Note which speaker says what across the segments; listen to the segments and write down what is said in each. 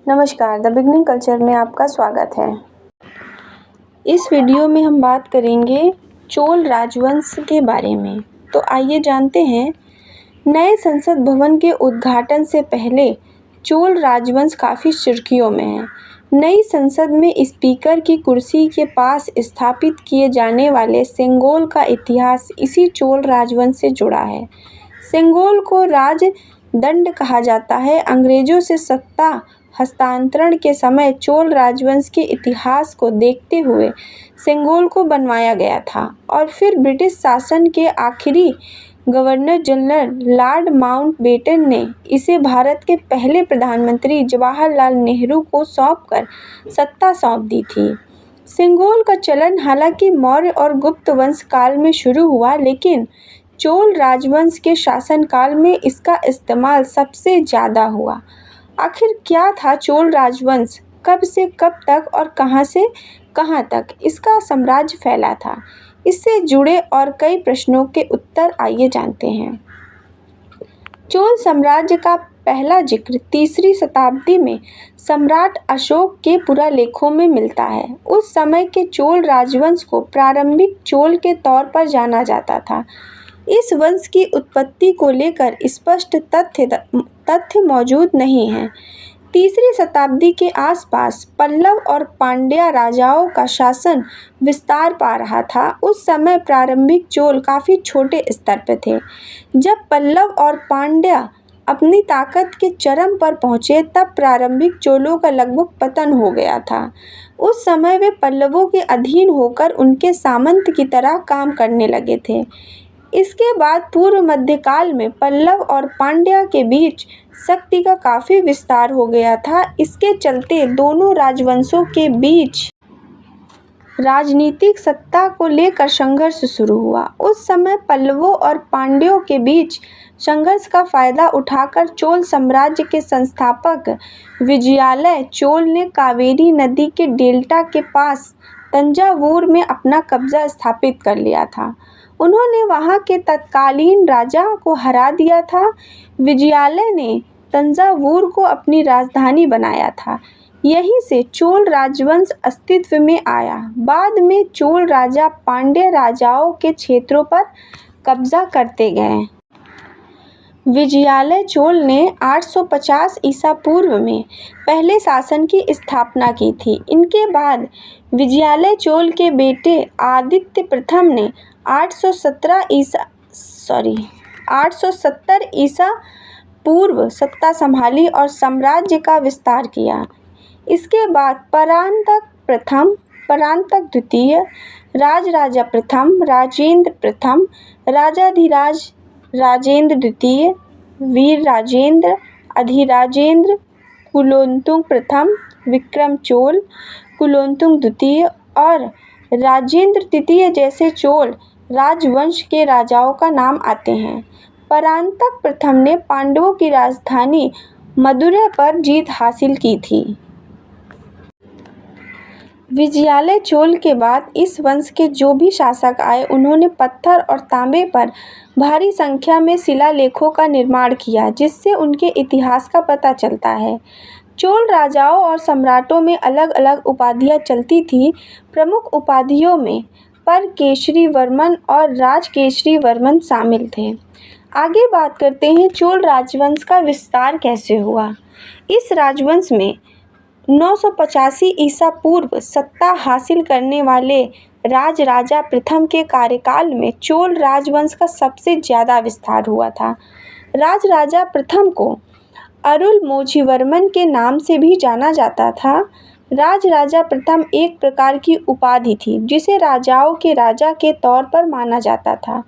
Speaker 1: नमस्कार, the beginning culture में आपका स्वागत है। इस वीडियो में हम बात करेंगे चोल राजवंश के बारे में। तो आइए जानते हैं। नए संसद भवन के उद्घाटन से पहले चोल राजवंश काफ़ी सुर्खियों में है। नई संसद में स्पीकर की कुर्सी के पास स्थापित किए जाने वाले सेंगोल का इतिहास इसी चोल राजवंश से जुड़ा है। सेंगोल को राजदंड कहा जाता है। अंग्रेजों से सत्ता हस्तांतरण के समय चोल राजवंश के इतिहास को देखते हुए सेंगोल को बनवाया गया था और फिर ब्रिटिश शासन के आखिरी गवर्नर जनरल लॉर्ड माउंटबेटन ने इसे भारत के पहले प्रधानमंत्री जवाहरलाल नेहरू को सौंपकर सत्ता सौंप दी थी। सेंगोल का चलन हालांकि मौर्य और गुप्त वंश काल में शुरू हुआ, लेकिन चोल राजवंश के शासनकाल में इसका इस्तेमाल सबसे ज़्यादा हुआ। आखिर क्या था चोल राजवंश, कब से कब तक और कहां से कहां तक इसका साम्राज्य फैला था? इससे जुड़े और कई प्रश्नों के उत्तर आइए जानते हैं। चोल साम्राज्य का पहला जिक्र 3री शताब्दी में सम्राट अशोक के पुरालेखों में मिलता है। उस समय के चोल राजवंश को प्रारंभिक चोल के तौर पर जाना जाता था। इस वंश की उत्पत्ति को लेकर स्पष्ट तथ्य मौजूद नहीं है। 3री शताब्दी के आसपास पल्लव और पांड्या राजाओं का शासन विस्तार पा रहा था। उस समय प्रारंभिक चोल काफ़ी छोटे स्तर पर थे। जब पल्लव और पांड्या अपनी ताकत के चरम पर पहुँचे, तब प्रारंभिक चोलों का लगभग पतन हो गया था। उस समय वे पल्लवों के अधीन होकर उनके सामंत की तरह काम करने लगे थे। इसके बाद पूर्व मध्यकाल में पल्लव और पांड्या के बीच शक्ति का काफ़ी विस्तार हो गया था। इसके चलते दोनों राजवंशों के बीच राजनीतिक सत्ता को लेकर संघर्ष शुरू हुआ। उस समय पल्लवों और पांड्यों के बीच संघर्ष का फायदा उठाकर चोल साम्राज्य के संस्थापक विजयालय चोल ने कावेरी नदी के डेल्टा के पास तंजावुर में अपना कब्जा स्थापित कर लिया था। उन्होंने वहां के तत्कालीन राजा को हरा दिया था। विजयालय ने तंजावुर को अपनी राजधानी बनाया था। यहीं से चोल राजवंश अस्तित्व में आया। बाद में चोल राजा पांड्य राजाओं के क्षेत्रों पर कब्जा करते गए। विजयालय चोल ने 850 ईसा पूर्व में पहले शासन की स्थापना की थी। इनके बाद विजयालय चोल के बेटे आदित्य प्रथम ने 870 ईसा पूर्व सत्ता संभाली और साम्राज्य का विस्तार किया। इसके बाद परांतक द्वितीय, राजराजा प्रथम, राजेंद्र प्रथम, राजाधिराज राजेंद्र द्वितीय, वीर राजेंद्र, अधिराजेंद्र, कुलोत्तुंग प्रथम, विक्रम चोल, कुलोत्तुंग द्वितीय और राजेंद्र तृतीय जैसे चोल राजवंश के राजाओं का नाम आते हैं। परांतक प्रथम ने पांडवों की राजधानी मदुरै पर जीत हासिल की थी। विजयालय चोल के बाद इस वंश के जो भी शासक आए, उन्होंने पत्थर और तांबे पर भारी संख्या में शिलालेखों का निर्माण किया, जिससे उनके इतिहास का पता चलता है। चोल राजाओं और सम्राटों में अलग अलग उपाधियां चलती थीं। प्रमुख उपाधियों में परकेशरी वर्मन और राजकेशरी वर्मन शामिल थे। आगे बात करते हैं चोल राजवंश का विस्तार कैसे हुआ। इस राजवंश में 985 ईसा पूर्व सत्ता हासिल करने वाले राजराजा प्रथम के कार्यकाल में चोल राजवंश का सबसे ज़्यादा विस्तार हुआ था। राजराजा प्रथम को अरुलमोझीवर्मन के नाम से भी जाना जाता था। राजराजा प्रथम एक प्रकार की उपाधि थी जिसे राजाओं के राजा के तौर पर माना जाता था।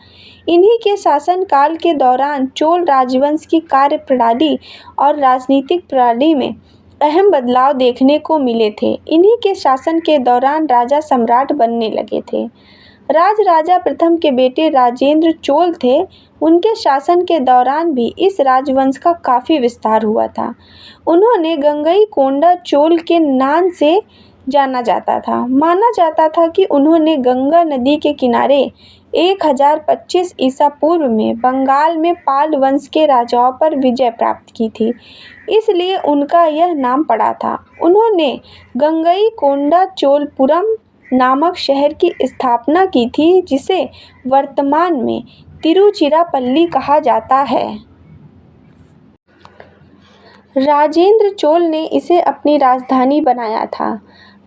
Speaker 1: इन्हीं के शासनकाल के दौरान चोल राजवंश की कार्यप्रणाली और राजनीतिक प्रणाली में अहम बदलाव देखने को मिले थे। इन्हीं के शासन के दौरान राजा सम्राट बनने लगे थे। राजराजा प्रथम के बेटे राजेंद्र चोल थे। उनके शासन के दौरान भी इस राजवंश का काफ़ी विस्तार हुआ था। उन्होंने गंगईकोंडा चोल के नाम से जाना जाता था। माना जाता था कि उन्होंने गंगा नदी के किनारे 1025 ईसा पूर्व में बंगाल में पाल वंश के राजाओं पर विजय प्राप्त की थी, इसलिए उनका यह नाम पड़ा था। उन्होंने गंगईकोंडा चोलपुरम नामक शहर की स्थापना की थी, जिसे वर्तमान में तिरुचिरापल्ली कहा जाता है। राजेंद्र चोल ने इसे अपनी राजधानी बनाया था।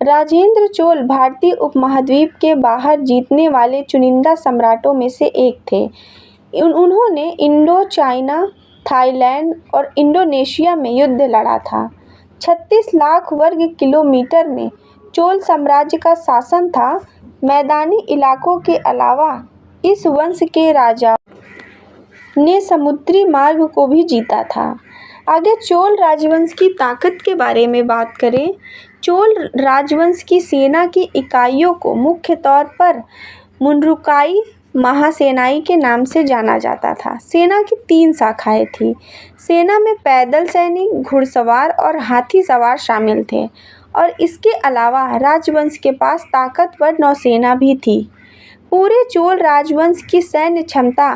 Speaker 1: राजेंद्र चोल भारतीय उपमहाद्वीप के बाहर जीतने वाले चुनिंदा सम्राटों में से एक थे। उन्होंने इंडो चाइना, थाईलैंड और इंडोनेशिया में युद्ध लड़ा था। 36 लाख वर्ग किलोमीटर में चोल साम्राज्य का शासन था। मैदानी इलाकों के अलावा इस वंश के राजाओं ने समुद्री मार्ग को भी जीता था। आगे चोल राजवंश की ताकत के बारे में बात करें। चोल राजवंश की सेना की इकाइयों को मुख्य तौर पर मुंड्रुकाई महासेनाई के नाम से जाना जाता था। सेना की 3 शाखाएं थीं। सेना में पैदल सैनिक, घुड़सवार और हाथी सवार शामिल थे, और इसके अलावा राजवंश के पास ताकतवर नौसेना भी थी। पूरे चोल राजवंश की सैन्य क्षमता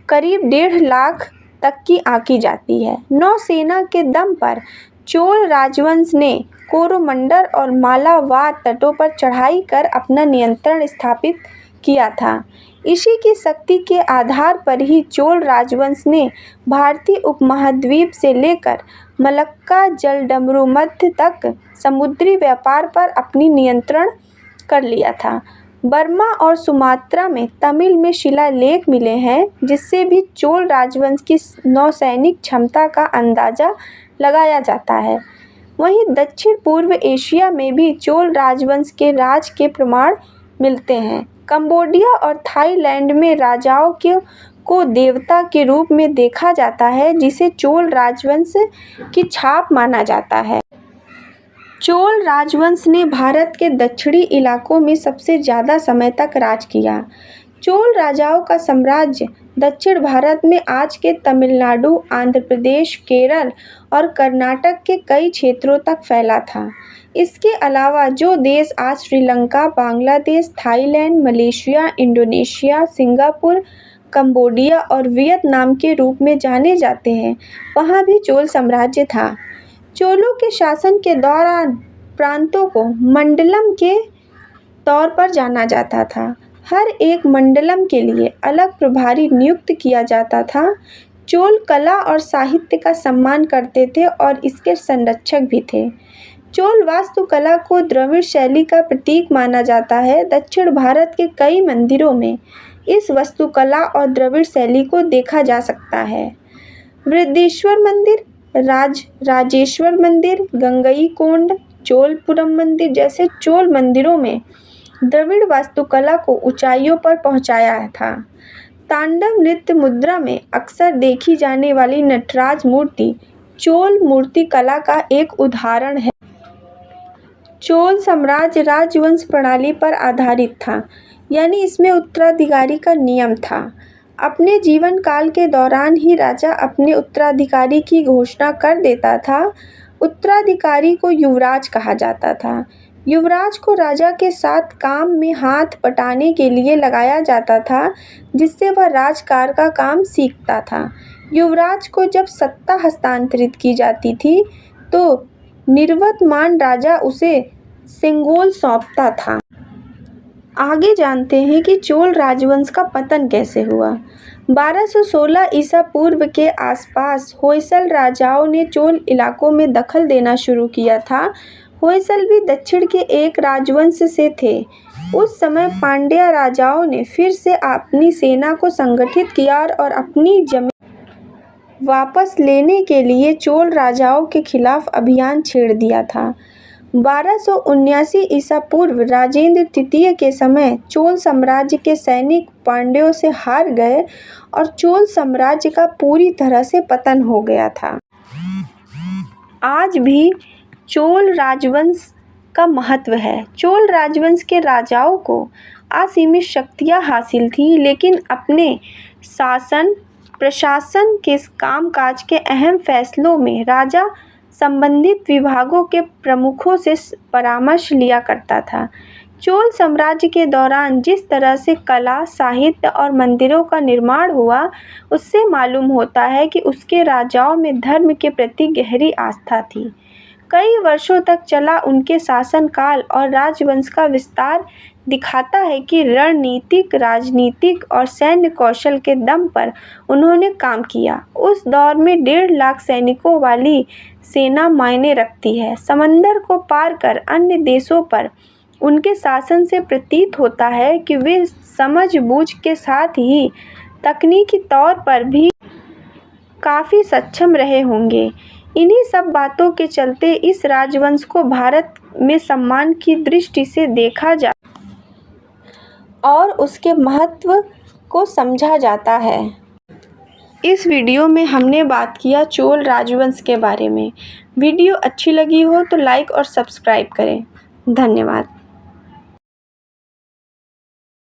Speaker 1: करीब 1.5 लाख तक की आंकी जाती है। नौसेना के दम पर चोल राजवंश ने कोरोमंडल और मालाबार तटों पर चढ़ाई कर अपना नियंत्रण स्थापित किया था। इसी की शक्ति के आधार पर ही चोल राजवंश ने भारतीय उपमहाद्वीप से लेकर मलक्का जलडमरू मध्य तक समुद्री व्यापार पर अपनी नियंत्रण कर लिया था। बर्मा और सुमात्रा में तमिल में शिलालेख मिले हैं, जिससे भी चोल राजवंश की नौसैनिक क्षमता का अंदाजा लगाया जाता है। वहीं दक्षिण पूर्व एशिया में भी चोल राजवंश के राज के प्रमाण मिलते हैं। कंबोडिया और थाईलैंड में राजाओं को देवता के रूप में देखा जाता है, जिसे चोल राजवंश की छाप माना जाता है। चोल राजवंश ने भारत के दक्षिणी इलाकों में सबसे ज़्यादा समय तक राज किया। चोल राजाओं का साम्राज्य दक्षिण भारत में आज के तमिलनाडु, आंध्र प्रदेश, केरल और कर्नाटक के कई क्षेत्रों तक फैला था। इसके अलावा जो देश आज Sri Lanka, Bangladesh, Thailand, Malaysia, Indonesia, Singapore, Cambodia और वियतनाम के रूप में जाने जाते हैं, वहाँ भी चोल साम्राज्य था। चोलों के शासन के दौरान प्रांतों को मंडलम के तौर पर जाना जाता था। हर एक मंडलम के लिए अलग प्रभारी नियुक्त किया जाता था। चोल कला और साहित्य का सम्मान करते थे और इसके संरक्षक भी थे। चोल वास्तुकला को द्रविड़ शैली का प्रतीक माना जाता है। दक्षिण भारत के कई मंदिरों में इस वास्तुकला और द्रविड़ शैली को देखा जा सकता है। बृहदीश्वर मंदिर, राजेश्वर मंदिर, गंगईकोंड चोलपुरम मंदिर जैसे चोल मंदिरों में द्रविड़ वास्तुकला को ऊंचाइयों पर पहुंचाया था। तांडव नृत्य मुद्रा में अक्सर देखी जाने वाली नटराज मूर्ति चोल मूर्ति कला का एक उदाहरण है। चोल साम्राज्य राजवंश प्रणाली पर आधारित था, यानी इसमें उत्तराधिकारी का नियम था। अपने जीवन काल के दौरान ही राजा अपने उत्तराधिकारी की घोषणा कर देता था। उत्तराधिकारी को युवराज कहा जाता था। युवराज को राजा के साथ काम में हाथ बटाने के लिए लगाया जाता था, जिससे वह राजकाज का काम सीखता था। युवराज को जब सत्ता हस्तांतरित की जाती थी, तो निवर्तमान राजा उसे सेंगोल सौंपता था। आगे जानते हैं कि चोल राजवंश का पतन कैसे हुआ। 1216 ईसा पूर्व के आसपास होयसल राजाओं ने चोल इलाकों में दखल देना शुरू किया था। होयसल भी दक्षिण के एक राजवंश से थे। उस समय पांड्या राजाओं ने फिर से अपनी सेना को संगठित किया और अपनी जमीन वापस लेने के लिए चोल राजाओं के खिलाफ अभियान छेड़ दिया था। 1279 ईसा पूर्व राजेंद्र तृतीय के समय चोल साम्राज्य के सैनिक पांड्यों से हार गए और चोल साम्राज्य का पूरी तरह से पतन हो गया था। आज भी चोल राजवंश का महत्व है। चोल राजवंश के राजाओं को असीमित शक्तियां हासिल थी, लेकिन अपने शासन प्रशासन के कामकाज के अहम फैसलों में राजा संबंधित विभागों के प्रमुखों से परामर्श लिया करता था। चोल साम्राज्य के दौरान जिस तरह से कला, साहित्य और मंदिरों का निर्माण हुआ, उससे मालूम होता है कि उसके राजाओं में धर्म के प्रति गहरी आस्था थी। कई वर्षों तक चला उनके शासनकाल और राजवंश का विस्तार दिखाता है कि रणनीतिक, राजनीतिक और सैन्य कौशल के दम पर उन्होंने काम किया। उस दौर में 1.5 लाख सैनिकों वाली सेना मायने रखती है। समंदर को पार कर अन्य देशों पर उनके शासन से प्रतीत होता है कि वे समझबूझ के साथ ही तकनीकी तौर पर भी काफ़ी सक्षम रहे होंगे। इन्हीं सब बातों के चलते इस राजवंश को भारत में सम्मान की दृष्टि से देखा जा और उसके महत्व को समझा जाता है। इस वीडियो में हमने बात किया चोल राजवंश के बारे में। वीडियो अच्छी लगी हो तो लाइक और सब्सक्राइब करें। धन्यवाद।